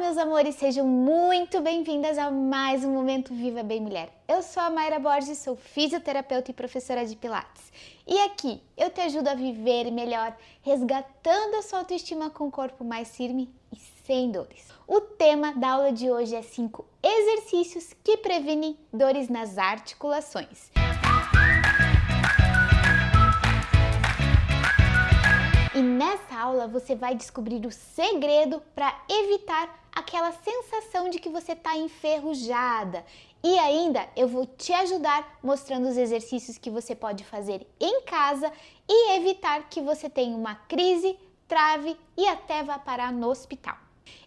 meus amores, sejam muito bem-vindas a mais um Momento Viva Bem Mulher. Eu sou a Mayra Borges, sou fisioterapeuta e professora de Pilates. E aqui eu te ajudo a viver melhor, resgatando a sua autoestima com o corpo mais firme e sem dores. O tema da aula de hoje é 5 exercícios que previnem dores nas articulações. E nessa aula você vai descobrir o segredo para evitar aquela sensação de que você está enferrujada. E ainda eu vou te ajudar mostrando os exercícios que você pode fazer em casa e evitar que você tenha uma crise, trave e até vá parar no hospital.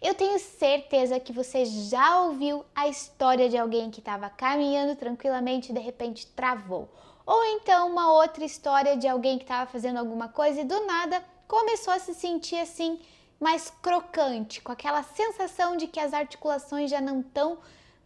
Eu tenho certeza que você já ouviu a história de alguém que estava caminhando tranquilamente e de repente travou. Ou então uma outra história de alguém que estava fazendo alguma coisa e do nada começou a se sentir assim, mais crocante, com aquela sensação de que as articulações já não estão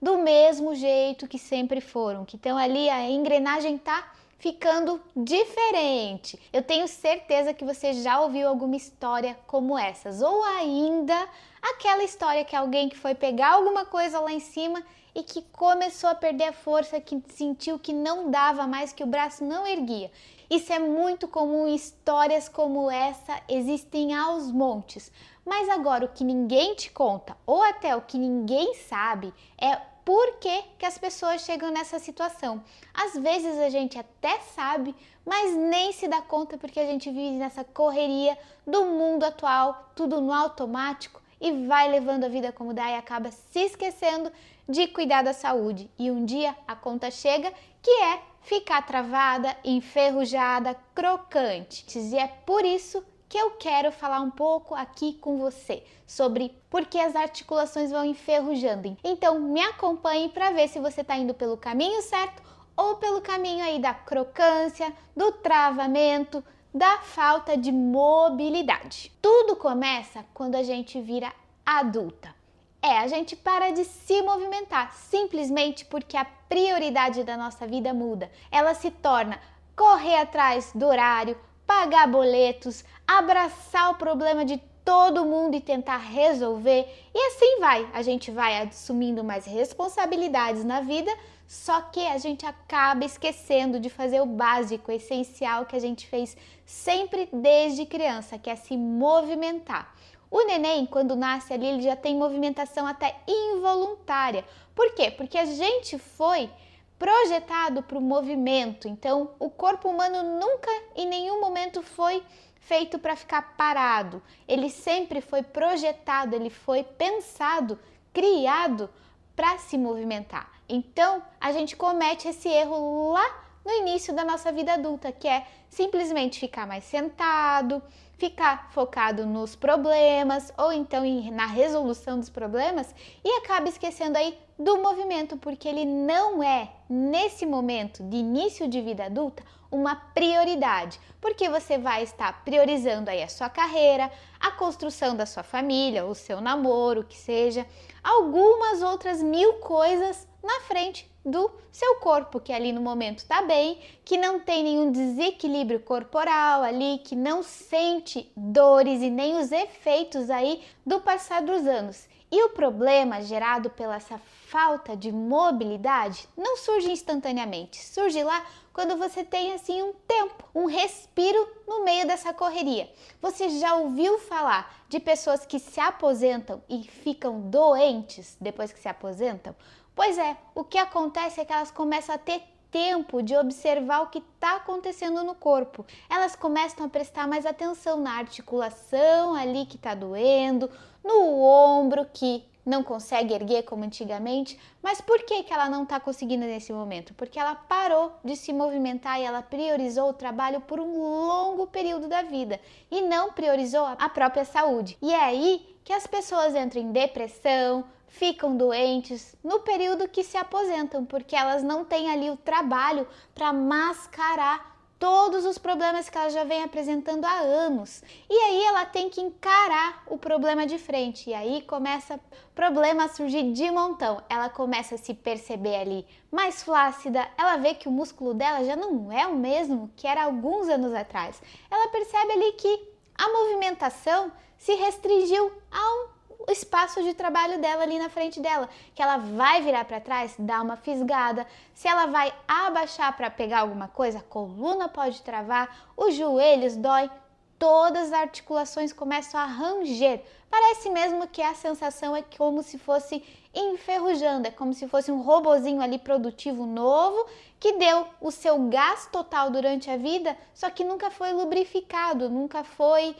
do mesmo jeito que sempre foram, que estão ali, a engrenagem tá ficando diferente. Eu tenho certeza que você já ouviu alguma história como essas, ou ainda aquela história que alguém que foi pegar alguma coisa lá em cima e que começou a perder a força, que sentiu que não dava mais, que o braço não erguia. Isso é muito comum, histórias como essa existem aos montes. Mas agora o que ninguém te conta, ou até o que ninguém sabe, é por que as pessoas chegam nessa situação. Às vezes a gente até sabe, mas nem se dá conta porque a gente vive nessa correria do mundo atual, tudo no automático e vai levando a vida como dá e acaba se esquecendo de cuidar da saúde. E um dia a conta chega que é ficar travada, enferrujada, crocante. E é por isso que eu quero falar um pouco aqui com você sobre por que as articulações vão enferrujando. Então me acompanhe para ver se você está indo pelo caminho certo ou pelo caminho aí da crocância, do travamento, da falta de mobilidade. Tudo começa quando a gente vira adulta. A gente para de se movimentar, simplesmente porque a prioridade da nossa vida muda. Ela se torna correr atrás do horário, pagar boletos, abraçar o problema de todo mundo e tentar resolver. E assim vai, a gente vai assumindo mais responsabilidades na vida, só que a gente acaba esquecendo de fazer o básico, o essencial que a gente fez sempre desde criança, que é se movimentar. O neném, quando nasce ali, ele já tem movimentação até involuntária. Por quê? Porque a gente foi projetado para o movimento. Então, o corpo humano nunca, em nenhum momento, foi feito para ficar parado. Ele sempre foi projetado, ele foi pensado, criado para se movimentar. Então, a gente comete esse erro lá no início da nossa vida adulta, que é simplesmente ficar mais sentado, ficar focado nos problemas ou então na resolução dos problemas e acaba esquecendo aí do movimento, porque ele não é, nesse momento de início de vida adulta, uma prioridade, porque você vai estar priorizando aí a sua carreira, a construção da sua família, o seu namoro, que seja, algumas outras 1000 coisas na frente do seu corpo, que ali no momento está bem, que não tem nenhum desequilíbrio corporal ali, que não sente dores e nem os efeitos aí do passar dos anos. E o problema gerado pela essa falta de mobilidade não surge instantaneamente, surge lá quando você tem assim um tempo, um respiro no meio dessa correria. Você já ouviu falar de pessoas que se aposentam e ficam doentes depois que se aposentam? Pois é, o que acontece é que elas começam a ter tempo de observar o que está acontecendo no corpo. Elas começam a prestar mais atenção na articulação ali que está doendo, no ombro que não consegue erguer como antigamente. Mas por que ela não está conseguindo nesse momento? Porque ela parou de se movimentar e ela priorizou o trabalho por um longo período da vida e não priorizou a própria saúde. E é aí que as pessoas entram em depressão, ficam doentes no período que se aposentam, porque elas não têm ali o trabalho para mascarar todos os problemas que ela já vem apresentando há anos. E aí ela tem que encarar o problema de frente. E aí começa problema a surgir de montão. Ela começa a se perceber ali mais flácida. Ela vê que o músculo dela já não é o mesmo que era alguns anos atrás. Ela percebe ali que a movimentação se restringiu a o espaço de trabalho dela ali na frente dela, que ela vai virar para trás, dar uma fisgada, se ela vai abaixar para pegar alguma coisa, a coluna pode travar, os joelhos dói, todas as articulações começam a ranger. Parece mesmo que a sensação é como se fosse enferrujando, é como se fosse um robozinho ali produtivo novo que deu o seu gás total durante a vida, só que nunca foi lubrificado, nunca foi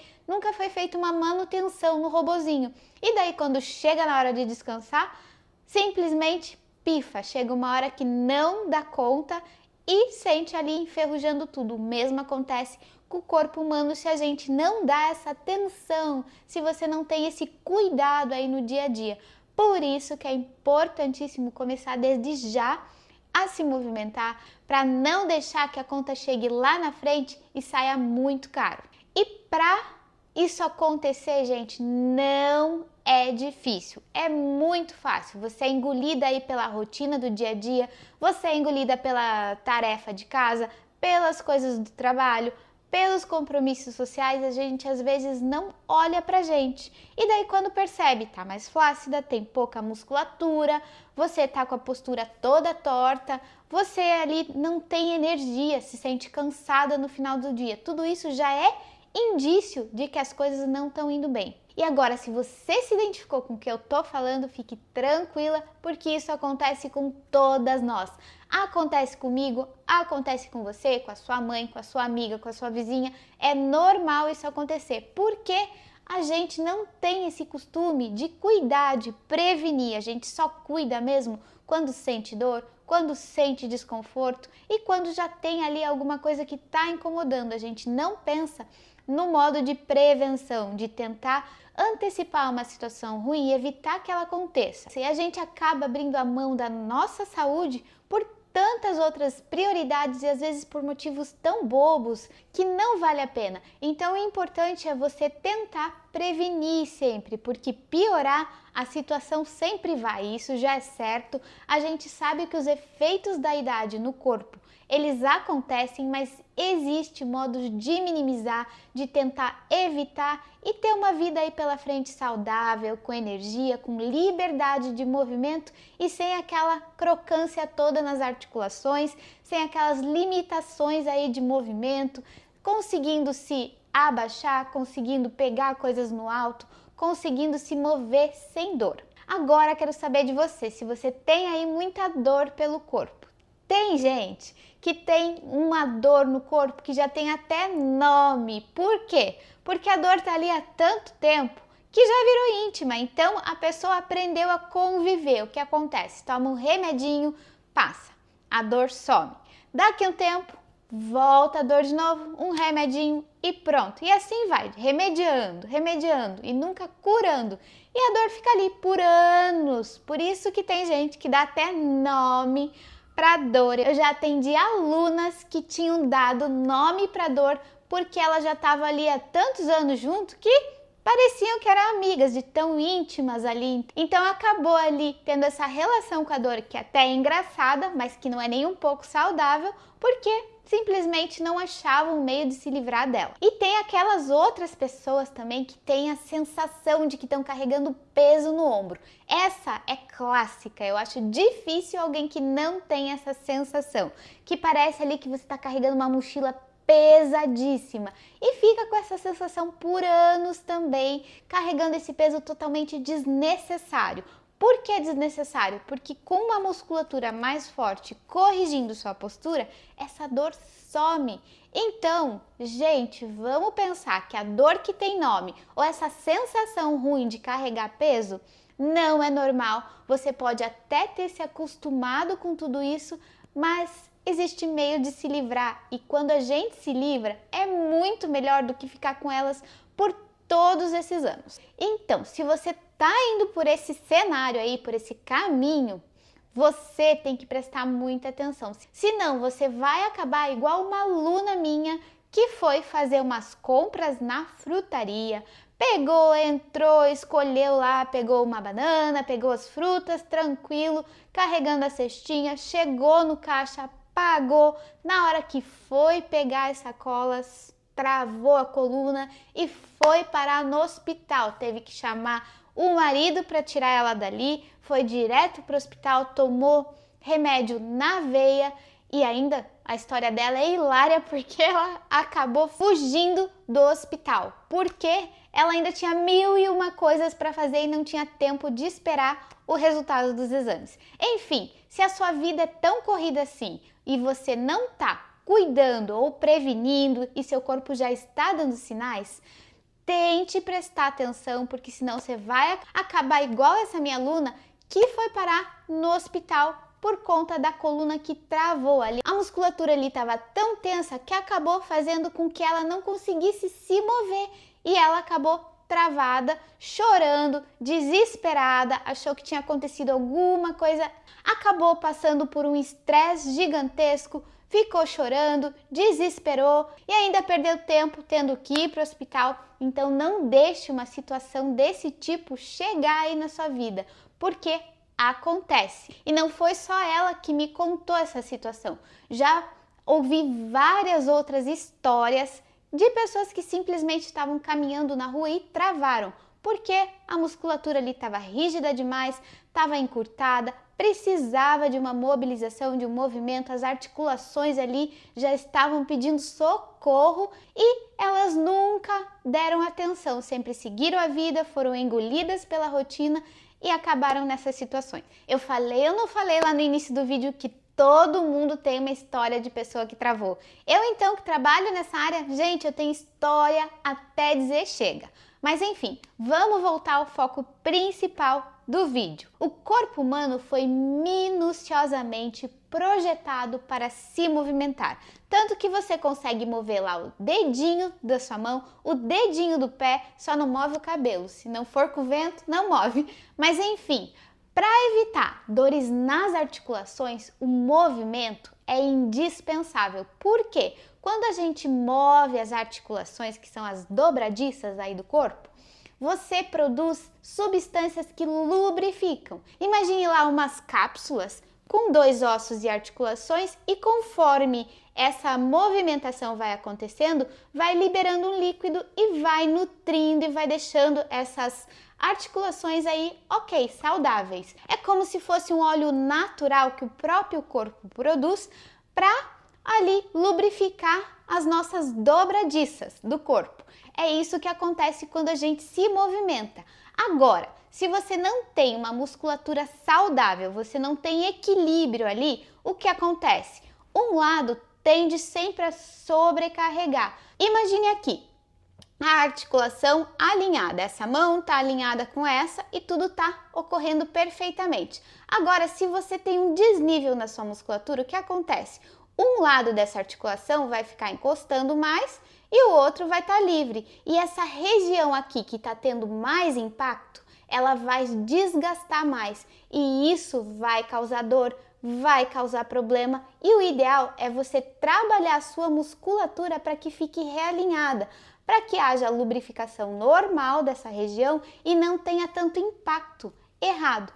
feita uma manutenção no robozinho. E daí quando chega na hora de descansar, simplesmente pifa, chega uma hora que não dá conta e sente ali enferrujando tudo. O mesmo acontece com o corpo humano se a gente não dá essa atenção, se você não tem esse cuidado aí no dia a dia. Por isso que é importantíssimo começar desde já a se movimentar para não deixar que a conta chegue lá na frente e saia muito caro. E para isso acontecer, gente, não é difícil, é muito fácil. Você é engolida aí pela rotina do dia a dia, você é engolida pela tarefa de casa, pelas coisas do trabalho, pelos compromissos sociais, a gente às vezes não olha pra gente. E daí quando percebe, tá mais flácida, tem pouca musculatura, você tá com a postura toda torta, você ali não tem energia, se sente cansada no final do dia. Tudo isso já é indício de que as coisas não estão indo bem. E agora, se você se identificou com o que eu tô falando, fique tranquila, porque isso acontece com todas nós. Acontece comigo, acontece com você, com a sua mãe, com a sua amiga, com a sua vizinha. É normal isso acontecer, porque a gente não tem esse costume de cuidar, de prevenir. A gente só cuida mesmo quando sente dor, quando sente desconforto e quando já tem ali alguma coisa que está incomodando. A gente não pensa no modo de prevenção, de tentar antecipar uma situação ruim e evitar que ela aconteça. E a gente acaba abrindo a mão da nossa saúde por tantas outras prioridades e às vezes por motivos tão bobos que não vale a pena. Então o importante é você tentar prevenir sempre, porque piorar a situação sempre vai, isso já é certo. A gente sabe que os efeitos da idade no corpo, eles acontecem, mas existe modos de minimizar, de tentar evitar e ter uma vida aí pela frente saudável, com energia, com liberdade de movimento e sem aquela crocância toda nas articulações, sem aquelas limitações aí de movimento, conseguindo se abaixar, conseguindo pegar coisas no alto, conseguindo se mover sem dor. Agora quero saber de você, se você tem aí muita dor pelo corpo. Tem gente que tem uma dor no corpo que já tem até nome. Por quê? Porque a dor tá ali há tanto tempo que já virou íntima. Então a pessoa aprendeu a conviver. O que acontece? Toma um remedinho, passa. A dor some. Daqui a um tempo, volta a dor de novo, um remedinho e pronto. E assim vai, remediando, remediando e nunca curando. E a dor fica ali por anos. Por isso que tem gente que dá até nome para dor. Eu já atendi alunas que tinham dado nome para dor porque ela já estava ali há tantos anos junto que pareciam que eram amigas, de tão íntimas ali. Então acabou ali tendo essa relação com a dor que até é engraçada, mas que não é nem um pouco saudável, porque simplesmente não achavam um meio de se livrar dela. E tem aquelas outras pessoas também que têm a sensação de que estão carregando peso no ombro. Essa é clássica, eu acho difícil alguém que não tem essa sensação, que parece ali que você está carregando uma mochila pesadíssima e fica com essa sensação por anos também, carregando esse peso totalmente desnecessário. Por que desnecessário? Porque com uma musculatura mais forte corrigindo sua postura, essa dor some. Então, gente, vamos pensar que a dor que tem nome ou essa sensação ruim de carregar peso não é normal. Você pode até ter se acostumado com tudo isso, mas existe meio de se livrar. E quando a gente se livra, é muito melhor do que ficar com elas por todos esses anos. Então, se você tá indo por esse cenário aí, por esse caminho, você tem que prestar muita atenção. Senão, você vai acabar igual uma aluna minha que foi fazer umas compras na frutaria, pegou, entrou, escolheu lá, pegou uma banana, pegou as frutas, tranquilo, carregando a cestinha, chegou no caixa, pagou, na hora que foi pegar as sacolas, travou a coluna e foi parar no hospital. Teve que chamar o marido para tirar ela dali, foi direto para o hospital, tomou remédio na veia e ainda a história dela é hilária porque ela acabou fugindo do hospital, porque ela ainda tinha 1001 coisas para fazer e não tinha tempo de esperar o resultado dos exames. Enfim, se a sua vida é tão corrida assim e você não está cuidando ou prevenindo e seu corpo já está dando sinais, tente prestar atenção, porque senão você vai acabar igual essa minha aluna que foi parar no hospital por conta da coluna que travou ali. A musculatura ali estava tão tensa que acabou fazendo com que ela não conseguisse se mover e ela acabou travada, chorando, desesperada, achou que tinha acontecido alguma coisa, acabou passando por um estresse gigantesco, ficou chorando, desesperou e ainda perdeu tempo tendo que ir para o hospital. Então não deixe uma situação desse tipo chegar aí na sua vida, porque acontece. E não foi só ela que me contou essa situação. Já ouvi várias outras histórias de pessoas que simplesmente estavam caminhando na rua e travaram, porque a musculatura ali estava rígida demais, estava encurtada, precisava de uma mobilização, de um movimento, as articulações ali já estavam pedindo socorro e elas nunca deram atenção, sempre seguiram a vida, foram engolidas pela rotina e acabaram nessas situações. Eu não falei lá no início do vídeo que todo mundo tem uma história de pessoa que travou. Eu então que trabalho nessa área, gente, eu tenho história até dizer chega. Mas enfim, vamos voltar ao foco principal do vídeo. O corpo humano foi minuciosamente projetado para se movimentar, tanto que você consegue mover lá o dedinho da sua mão, o dedinho do pé, só não move o cabelo, se não for com o vento, não move. Mas enfim, para evitar dores nas articulações, o movimento é indispensável. Por quê? Quando a gente move as articulações, que são as dobradiças aí do corpo, você produz substâncias que lubrificam. Imagine lá umas cápsulas com 2 ossos e articulações e conforme essa movimentação vai acontecendo, vai liberando um líquido e vai nutrindo e vai deixando essas articulações aí, ok, saudáveis. É como se fosse um óleo natural que o próprio corpo produz para ali lubrificar as nossas dobradiças do corpo. É isso que acontece quando a gente se movimenta. Agora, se você não tem uma musculatura saudável, você não tem equilíbrio ali, o que acontece? Um lado tende sempre a sobrecarregar. Imagine aqui, a articulação alinhada, essa mão está alinhada com essa e tudo está ocorrendo perfeitamente. Agora, se você tem um desnível na sua musculatura, o que acontece? Um lado dessa articulação vai ficar encostando mais e o outro vai estar livre. E essa região aqui que está tendo mais impacto, ela vai desgastar mais e isso vai causar dor, vai causar problema e o ideal é você trabalhar a sua musculatura para que fique realinhada, para que haja lubrificação normal dessa região e não tenha tanto impacto errado.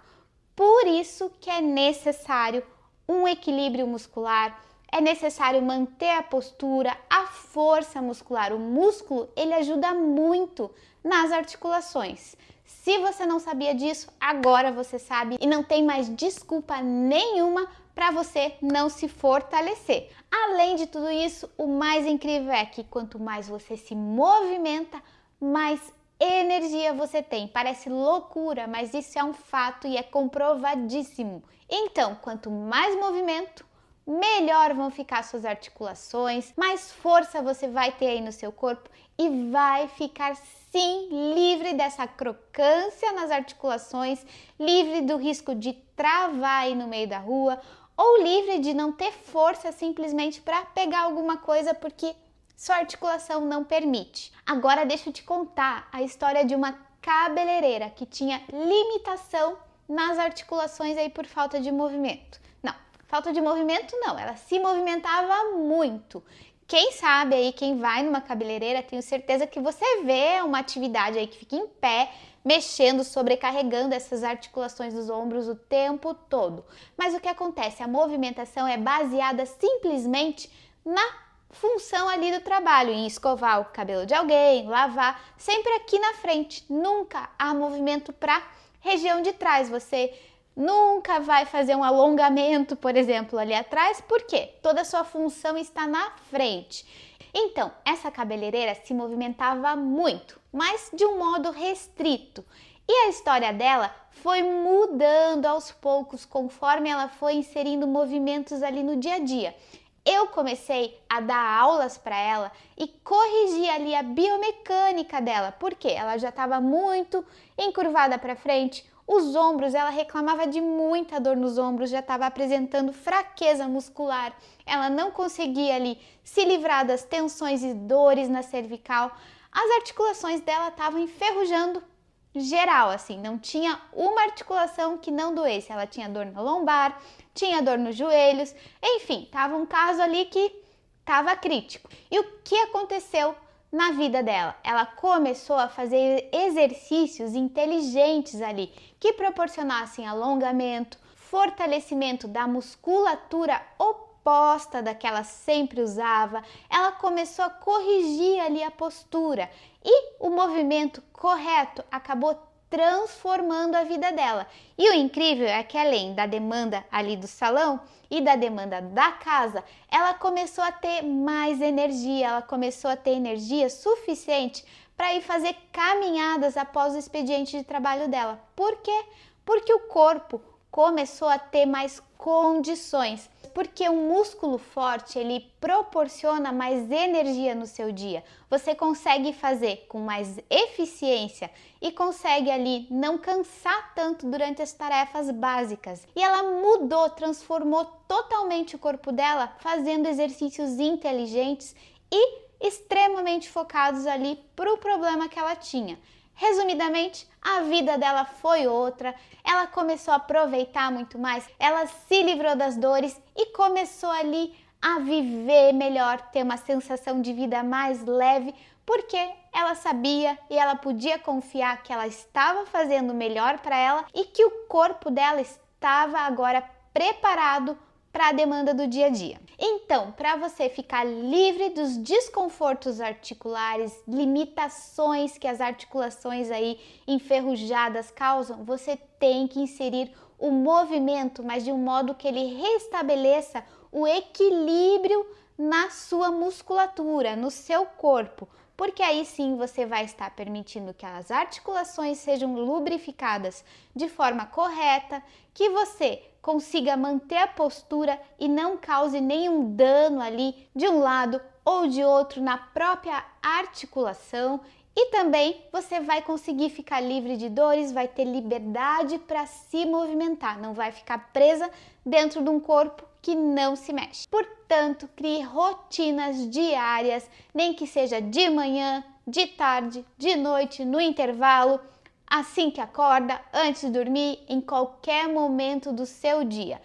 Por isso que é necessário um equilíbrio muscular, é necessário manter a postura, a força muscular. O músculo, ele ajuda muito nas articulações. Se você não sabia disso, agora você sabe e não tem mais desculpa nenhuma para você não se fortalecer. Além de tudo isso, o mais incrível é que quanto mais você se movimenta, mais energia você tem. Parece loucura, mas isso é um fato e é comprovadíssimo. Então, quanto mais movimento, melhor vão ficar suas articulações, mais força você vai ter aí no seu corpo e vai ficar sim livre dessa crocância nas articulações, livre do risco de travar aí no meio da rua ou livre de não ter força simplesmente para pegar alguma coisa porque sua articulação não permite. Agora deixa eu te contar a história de uma cabeleireira que tinha limitação nas articulações aí por falta de movimento. Falta de movimento não, ela se movimentava muito. Quem sabe aí, quem vai numa cabeleireira, tenho certeza que você vê uma atividade aí que fica em pé, mexendo, sobrecarregando essas articulações dos ombros o tempo todo. Mas o que acontece? A movimentação é baseada simplesmente na função ali do trabalho, em escovar o cabelo de alguém, lavar, sempre aqui na frente. Nunca há movimento para região de trás. Você nunca vai fazer um alongamento, por exemplo, ali atrás, porque toda a sua função está na frente. Então, essa cabeleireira se movimentava muito, mas de um modo restrito. E a história dela foi mudando aos poucos conforme ela foi inserindo movimentos ali no dia a dia. Eu comecei a dar aulas para ela e corrigir ali a biomecânica dela, porque ela já estava muito encurvada para frente, os ombros, ela reclamava de muita dor nos ombros, já estava apresentando fraqueza muscular, ela não conseguia ali se livrar das tensões e dores na cervical, as articulações dela estavam enferrujando geral, assim, não tinha uma articulação que não doesse, ela tinha dor na lombar, tinha dor nos joelhos, enfim, estava um caso ali que estava crítico. E o que aconteceu na vida dela? Ela começou a fazer exercícios inteligentes ali, que proporcionassem alongamento, fortalecimento da musculatura oposta da que ela sempre usava, ela começou a corrigir ali a postura e o movimento correto acabou transformando a vida dela. E o incrível é que além da demanda ali do salão e da demanda da casa, ela começou a ter mais energia, ela começou a ter energia suficiente para ir fazer caminhadas após o expediente de trabalho dela. Por quê? Porque o corpo começou a ter mais condições, porque um músculo forte ele proporciona mais energia no seu dia. Você consegue fazer com mais eficiência e consegue ali não cansar tanto durante as tarefas básicas. E ela mudou, transformou totalmente o corpo dela, fazendo exercícios inteligentes e extremamente focados ali para o problema que ela tinha. Resumidamente, a vida dela foi outra, ela começou a aproveitar muito mais, ela se livrou das dores e começou ali a viver melhor, ter uma sensação de vida mais leve, porque ela sabia e ela podia confiar que ela estava fazendo o melhor para ela e que o corpo dela estava agora preparado para a demanda do dia a dia. Então, para você ficar livre dos desconfortos articulares, limitações que as articulações aí enferrujadas causam, você tem que inserir o movimento, mas de um modo que ele restabeleça o equilíbrio na sua musculatura, no seu corpo, porque aí sim você vai estar permitindo que as articulações sejam lubrificadas de forma correta, que você consiga manter a postura e não cause nenhum dano ali de um lado ou de outro na própria articulação. E também você vai conseguir ficar livre de dores, vai ter liberdade para se movimentar, não vai ficar presa dentro de um corpo que não se mexe. Portanto, crie rotinas diárias, nem que seja de manhã, de tarde, de noite, no intervalo, assim que acorda, antes de dormir, em qualquer momento do seu dia.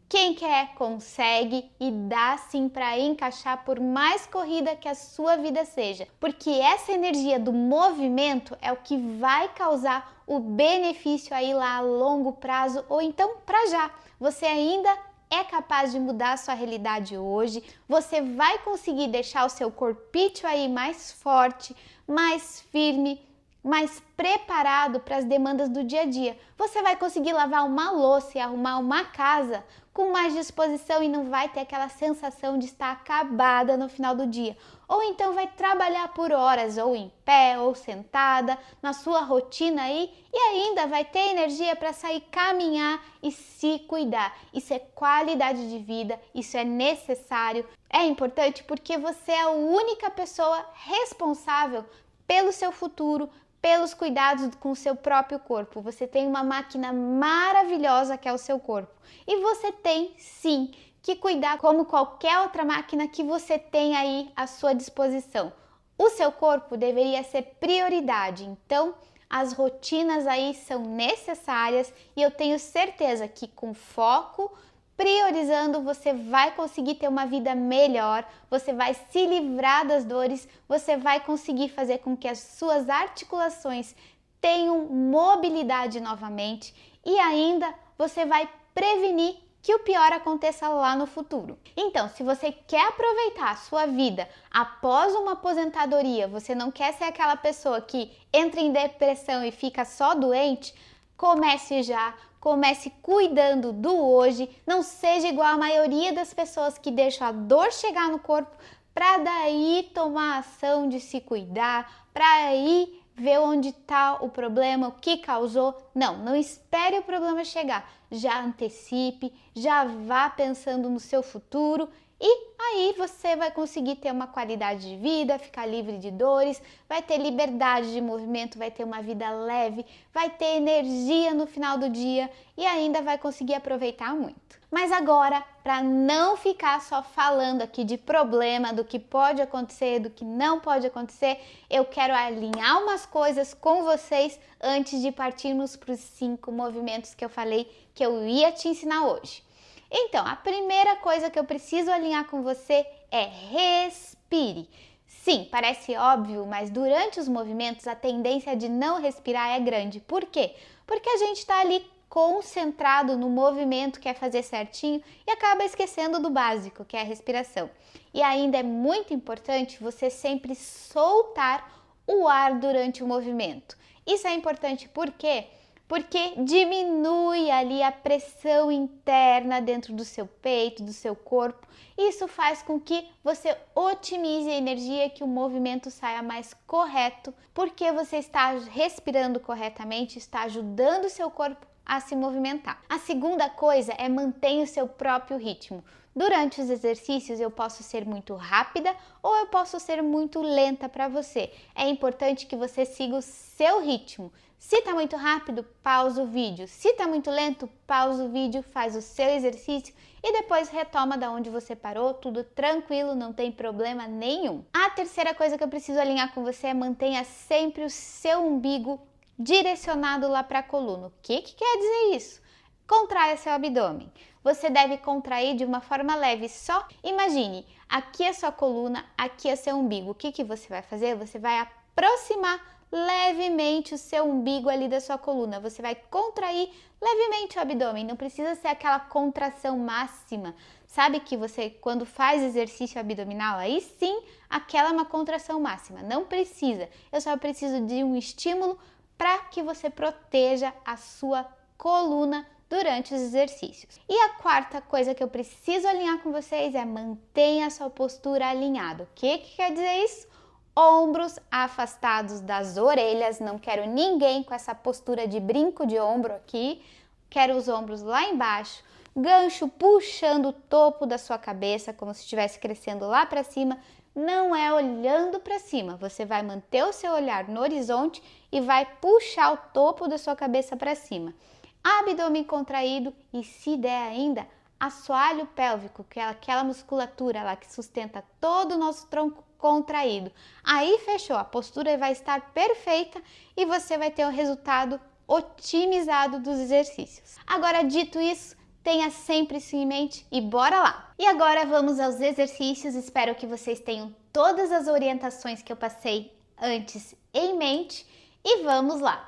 Quem quer, consegue e dá sim para encaixar por mais corrida que a sua vida seja, porque essa energia do movimento é o que vai causar o benefício aí lá a longo prazo ou então para já. Você ainda é capaz de mudar a sua realidade hoje, você vai conseguir deixar o seu corpício aí mais forte, mais firme, mais preparado para as demandas do dia a dia. Você vai conseguir lavar uma louça e arrumar uma casa com mais disposição e não vai ter aquela sensação de estar acabada no final do dia. Ou então vai trabalhar por horas, ou em pé, ou sentada, na sua rotina aí, e ainda vai ter energia para sair caminhar e se cuidar. Isso é qualidade de vida, isso é necessário, é importante porque você é a única pessoa responsável pelo seu futuro, pelos cuidados com o seu próprio corpo. Você tem uma máquina maravilhosa que é o seu corpo. E você tem, sim, que cuidar como qualquer outra máquina que você tem aí à sua disposição. O seu corpo deveria ser prioridade, então as rotinas aí são necessárias e eu tenho certeza que com foco, priorizando, você vai conseguir ter uma vida melhor, você vai se livrar das dores, você vai conseguir fazer com que as suas articulações tenham mobilidade novamente e ainda você vai prevenir que o pior aconteça lá no futuro. Então, se você quer aproveitar a sua vida após uma aposentadoria, você não quer ser aquela pessoa que entra em depressão e fica só doente, comece já, comece cuidando do hoje, não seja igual a maioria das pessoas que deixam a dor chegar no corpo para daí tomar ação de se cuidar, para aí ver onde está o problema, o que causou. Não espere o problema chegar, já antecipe, já vá pensando no seu futuro e aí você vai conseguir ter uma qualidade de vida, ficar livre de dores, vai ter liberdade de movimento, vai ter uma vida leve, vai ter energia no final do dia e ainda vai conseguir aproveitar muito. Mas agora, para não ficar só falando aqui de problema, do que pode acontecer, do que não pode acontecer, eu quero alinhar umas coisas com vocês antes de partirmos para os 5 movimentos que eu falei que eu ia te ensinar hoje. Então, a primeira coisa que eu preciso alinhar com você é respire. Sim, parece óbvio, mas durante os movimentos a tendência de não respirar é grande. Por quê? Porque a gente está ali concentrado no movimento, quer fazer certinho e acaba esquecendo do básico, que é a respiração. E ainda é muito importante você sempre soltar o ar durante o movimento. Isso é importante por quê? Porque diminui ali a pressão interna dentro do seu peito, do seu corpo. Isso faz com que você otimize a energia, que o movimento saia mais correto, porque você está respirando corretamente, está ajudando o seu corpo a se movimentar. A segunda coisa é manter o seu próprio ritmo. Durante os exercícios eu posso ser muito rápida ou eu posso ser muito lenta para você. É importante que você siga o seu ritmo. Se está muito rápido, pausa o vídeo. Se está muito lento, pausa o vídeo, faz o seu exercício e depois retoma da onde você parou, tudo tranquilo, não tem problema nenhum. A terceira coisa que eu preciso alinhar com você é mantenha sempre o seu umbigo direcionado lá para a coluna. O que quer dizer isso? Contraia seu abdômen. Você deve contrair de uma forma leve só. Imagine, aqui é sua coluna, aqui é seu umbigo. O que você vai fazer? Você vai aproximar levemente o seu umbigo ali da sua coluna. Você vai contrair levemente o abdômen. Não precisa ser aquela contração máxima. Sabe que você, quando faz exercício abdominal, aí sim, aquela é uma contração máxima. Não precisa. Eu só preciso de um estímulo para que você proteja a sua coluna durante os exercícios. E a quarta coisa que eu preciso alinhar com vocês é mantenha a sua postura alinhada. O que quer dizer isso? Ombros afastados das orelhas, não quero ninguém com essa postura de brinco de ombro aqui, quero os ombros lá embaixo, gancho puxando o topo da sua cabeça, como se estivesse crescendo lá para cima, não é olhando para cima, você vai manter o seu olhar no horizonte e vai puxar o topo da sua cabeça para cima. Abdômen contraído e, se der ainda, assoalho pélvico, que é aquela musculatura lá que sustenta todo o nosso tronco contraído. Aí fechou, a postura vai estar perfeita e você vai ter o resultado otimizado dos exercícios. Agora, dito isso, tenha sempre isso em mente e bora lá! E agora vamos aos exercícios, espero que vocês tenham todas as orientações que eu passei antes em mente e vamos lá!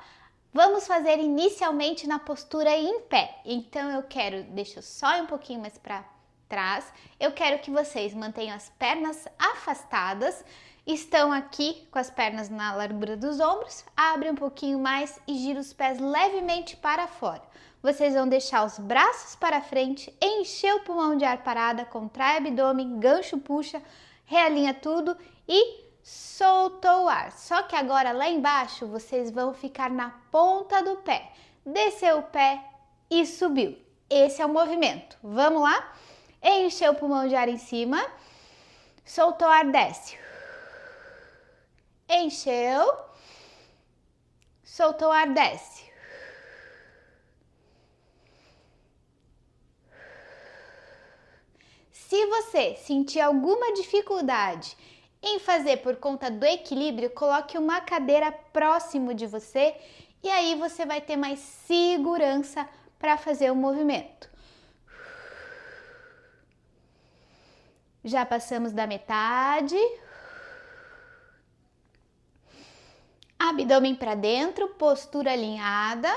Vamos fazer inicialmente na postura em pé, então eu quero, deixa eu só ir um pouquinho mais para trás, eu quero que vocês mantenham as pernas afastadas, estão aqui com as pernas na largura dos ombros, abre um pouquinho mais e gira os pés levemente para fora. Vocês vão deixar os braços para frente, encher o pulmão de ar parada, contrai o abdômen, gancho puxa, realinha tudo e soltou o ar. Só que agora lá embaixo vocês vão ficar na ponta do pé. Desceu o pé e subiu. Esse é o movimento. Vamos lá? Encheu o pulmão de ar em cima, soltou o ar, desce. Encheu, soltou o ar, desce. Se você sentir alguma dificuldade em fazer por conta do equilíbrio, coloque uma cadeira próximo de você e aí você vai ter mais segurança para fazer o movimento. Já passamos da metade. Abdômen para dentro, postura alinhada.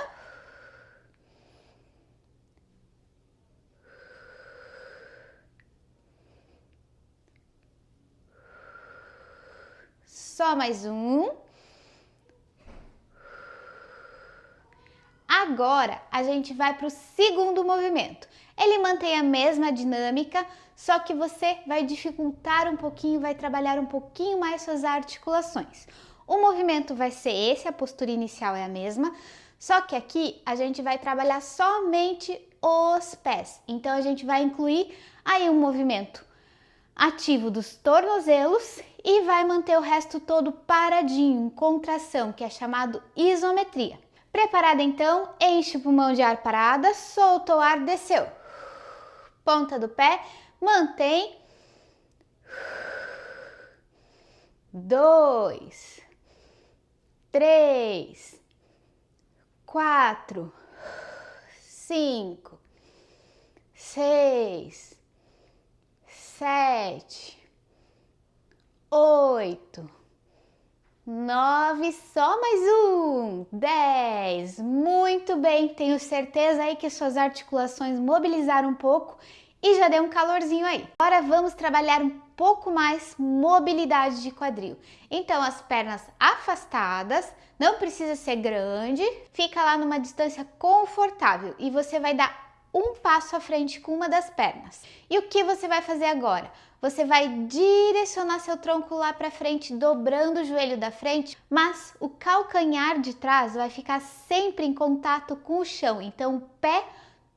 Só mais um. Agora, a gente vai para o segundo movimento. Ele mantém a mesma dinâmica, só que você vai dificultar um pouquinho, vai trabalhar um pouquinho mais suas articulações. O movimento vai ser esse, a postura inicial é a mesma, só que aqui a gente vai trabalhar somente os pés. Então, a gente vai incluir aí um movimento ativo dos tornozelos e vai manter o resto todo paradinho, em contração, que é chamado isometria. Preparada então, enche o pulmão de ar parada, solta o ar, desceu. Ponta do pé, mantém. 2, 3, 4, 5, 6, 7, 8, 9, só mais um, 10, muito bem, tenho certeza aí que suas articulações mobilizaram um pouco e já deu um calorzinho aí. Agora vamos trabalhar um pouco mais mobilidade de quadril. Então as pernas afastadas, não precisa ser grande, fica lá numa distância confortável e você vai dar um passo à frente com uma das pernas. E o que você vai fazer agora? Você vai direcionar seu tronco lá para frente, dobrando o joelho da frente, mas o calcanhar de trás vai ficar sempre em contato com o chão. Então o pé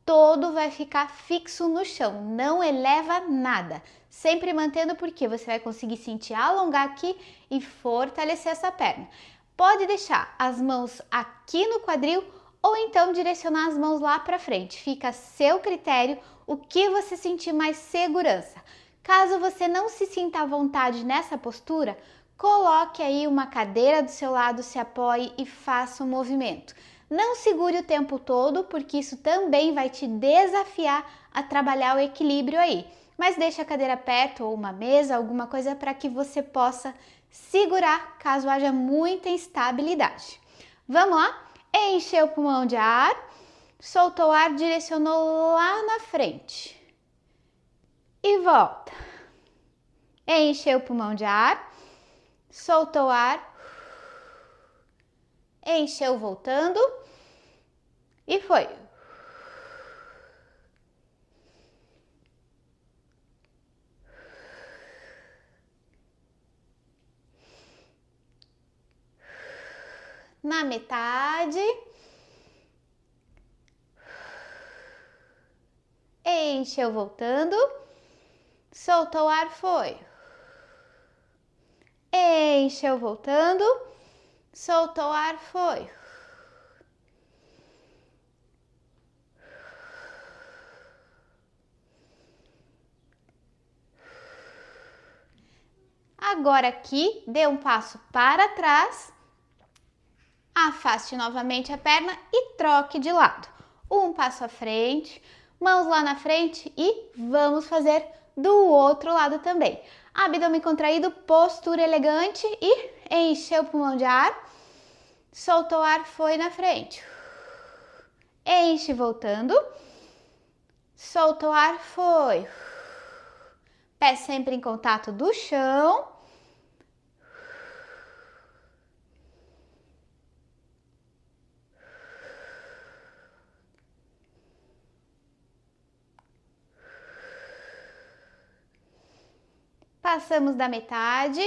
todo vai ficar fixo no chão, não eleva nada. Sempre mantendo porque você vai conseguir sentir alongar aqui e fortalecer essa perna. Pode deixar as mãos aqui no quadril ou então direcionar as mãos lá para frente. Fica a seu critério o que você sentir mais segurança. Caso você não se sinta à vontade nessa postura, coloque aí uma cadeira do seu lado, se apoie e faça o movimento. Não segure o tempo todo, porque isso também vai te desafiar a trabalhar o equilíbrio aí. Mas deixa a cadeira perto ou uma mesa, alguma coisa para que você possa segurar caso haja muita instabilidade. Vamos lá? Encheu o pulmão de ar, soltou o ar, direcionou lá na frente. E volta. Encheu o pulmão de ar, soltou o ar, encheu voltando e foi. Na metade, encheu voltando, soltou o ar, foi. Encheu voltando, soltou o ar, foi. Agora aqui, dê um passo para trás, afaste novamente a perna e troque de lado. Um passo à frente, mãos lá na frente e vamos fazer do outro lado também. Abdômen contraído, postura elegante e encheu o pulmão de ar, soltou o ar, foi na frente. Enche voltando, soltou o ar, foi. Pé sempre em contato do chão. Passamos da metade.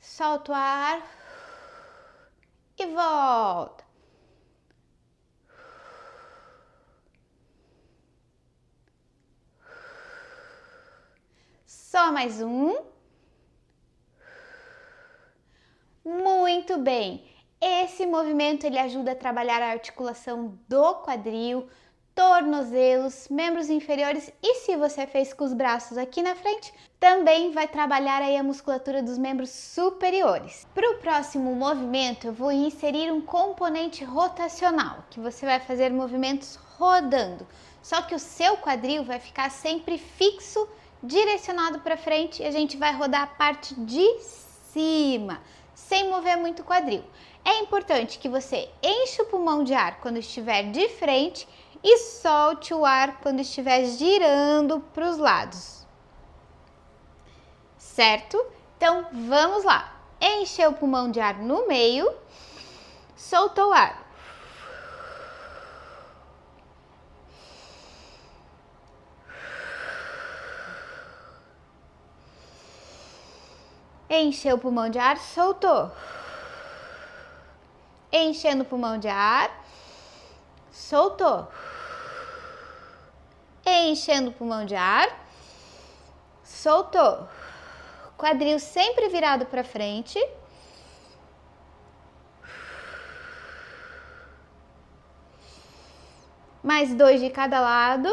Solta o ar e volta. Só mais um. Muito bem. Esse movimento ele ajuda a trabalhar a articulação do quadril, tornozelos, membros inferiores e se você fez com os braços aqui na frente, também vai trabalhar aí a musculatura dos membros superiores. Para o próximo movimento, eu vou inserir um componente rotacional, que você vai fazer movimentos rodando. Só que o seu quadril vai ficar sempre fixo, direcionado para frente e a gente vai rodar a parte de cima, sem mover muito o quadril. É importante que você encha o pulmão de ar quando estiver de frente e solte o ar quando estiver girando para os lados. certo? Então, vamos lá. Encheu o pulmão de ar no meio, soltou o ar. Encheu o pulmão de ar, soltou. Enchendo o pulmão de ar, soltou. Enchendo o pulmão de ar, soltou. Quadril sempre virado para frente. Mais 2 de cada lado.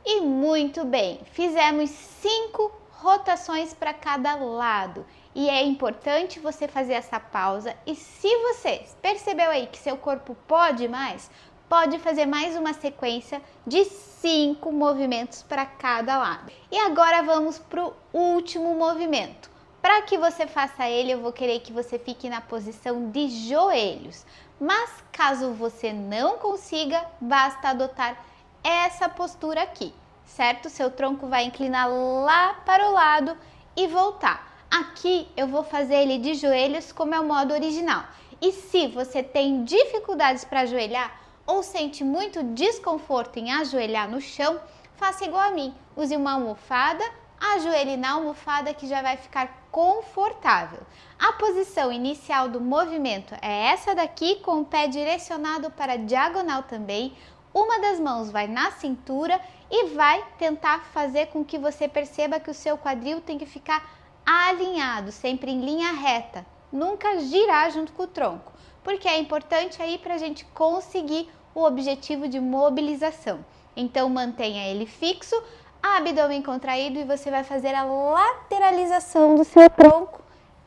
E muito bem, fizemos 5 rotações para cada lado. E é importante você fazer essa pausa. E se você percebeu aí que seu corpo pode mais, pode fazer mais uma sequência de 5 movimentos para cada lado. E agora vamos para o último movimento. Para que você faça ele, eu vou querer que você fique na posição de joelhos. Mas caso você não consiga, basta adotar essa postura aqui, certo? Seu tronco vai inclinar lá para o lado e voltar. Aqui eu vou fazer ele de joelhos como é o modo original. E se você tem dificuldades para ajoelhar ou sente muito desconforto em ajoelhar no chão, faça igual a mim. Use uma almofada, ajoelhe na almofada que já vai ficar confortável. A posição inicial do movimento é essa daqui, com o pé direcionado para a diagonal também. Uma das mãos vai na cintura e vai tentar fazer com que você perceba que o seu quadril tem que ficar alinhado, sempre em linha reta, nunca girar junto com o tronco, porque é importante aí para a gente conseguir o objetivo de mobilização. Então mantenha ele fixo, abdômen contraído, e você vai fazer a lateralização do seu tronco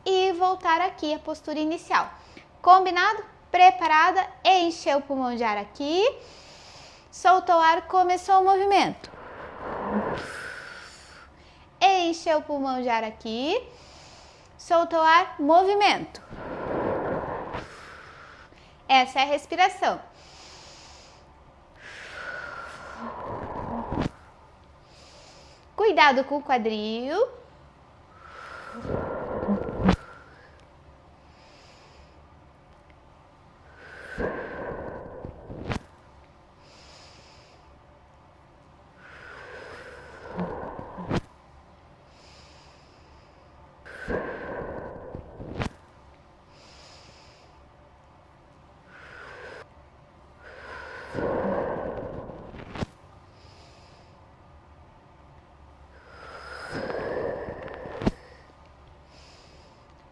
e voltar aqui à postura inicial. Combinado? Preparada? Encheu o pulmão de ar aqui. Soltou o ar, começou o movimento. Encheu o pulmão de ar aqui. Soltou o ar, movimento. Essa é a respiração. Cuidado com o quadril.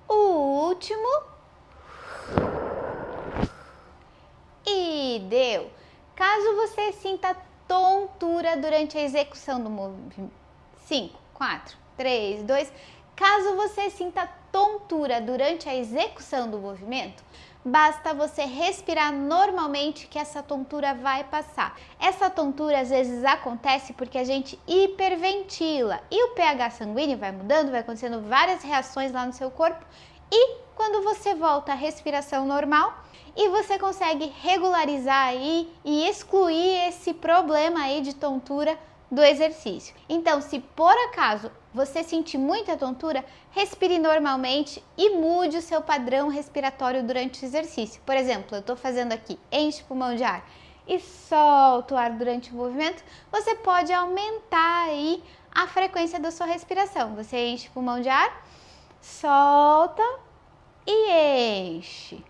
Último. E deu. Caso você sinta tontura durante a execução do movimento, 5, 4, 3, 2, caso você sinta tontura durante a execução do movimento, basta você respirar normalmente que essa tontura vai passar. Essa tontura às vezes acontece porque a gente hiperventila e o pH sanguíneo vai mudando, vai acontecendo várias reações lá no seu corpo, e quando você volta à respiração normal e você consegue regularizar aí e excluir esse problema aí de tontura do exercício. Então, se por acaso você sentir muita tontura, respire normalmente e mude o seu padrão respiratório durante o exercício. Por exemplo, eu estou fazendo aqui, enche o pulmão de ar e solta o ar durante o movimento, você pode aumentar aí a frequência da sua respiração. Você enche o pulmão de ar, solta e enche,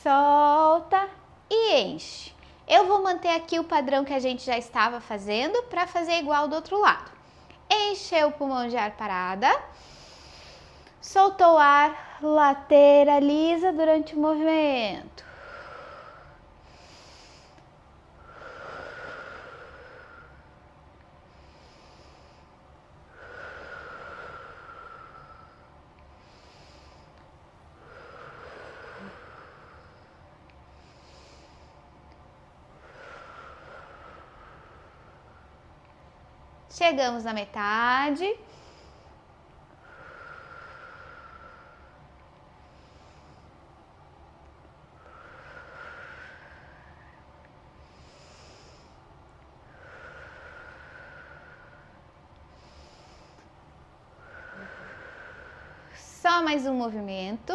solta e enche. Eu vou manter aqui o padrão que a gente já estava fazendo para fazer igual do outro lado. Encheu o pulmão de ar, parada, soltou o ar, lateraliza durante o movimento. Chegamos na metade, Só mais um movimento.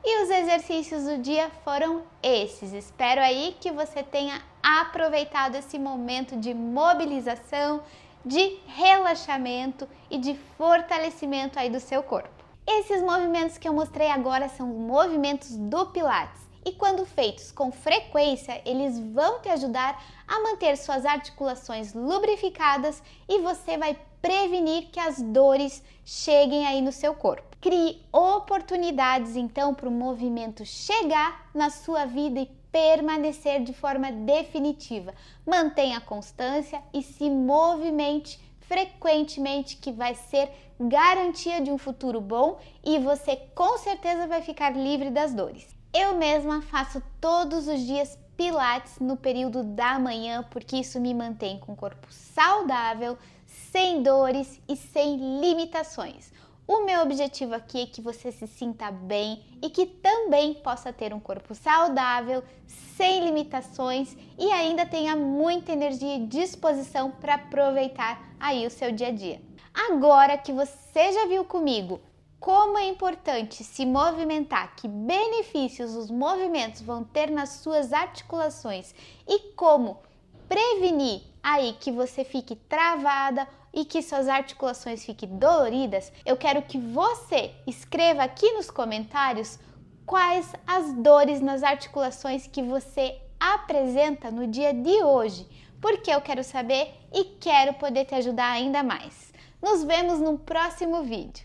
E os exercícios do dia foram esses. Espero aí que você tenha aproveitado esse momento de mobilização, de relaxamento e de fortalecimento aí do seu corpo. Esses movimentos que eu mostrei agora são movimentos do Pilates e quando feitos com frequência, eles vão te ajudar a manter suas articulações lubrificadas e você vai prevenir que as dores cheguem aí no seu corpo. Crie oportunidades então para o movimento chegar na sua vida e permanecer de forma definitiva. Mantenha a constância e se movimente frequentemente, que vai ser garantia de um futuro bom e você com certeza vai ficar livre das dores. Eu mesma faço todos os dias Pilates no período da manhã, porque isso me mantém com o corpo saudável, sem dores e sem limitações. O meu objetivo aqui é que você se sinta bem e que também possa ter um corpo saudável, sem limitações e ainda tenha muita energia e disposição para aproveitar aí o seu dia a dia. Agora que você já viu comigo como é importante se movimentar, que benefícios os movimentos vão ter nas suas articulações e como prevenir aí que você fique travada e que suas articulações fiquem doloridas, eu quero que você escreva aqui nos comentários quais as dores nas articulações que você apresenta no dia de hoje, porque eu quero saber e quero poder te ajudar ainda mais. Nos vemos no próximo vídeo.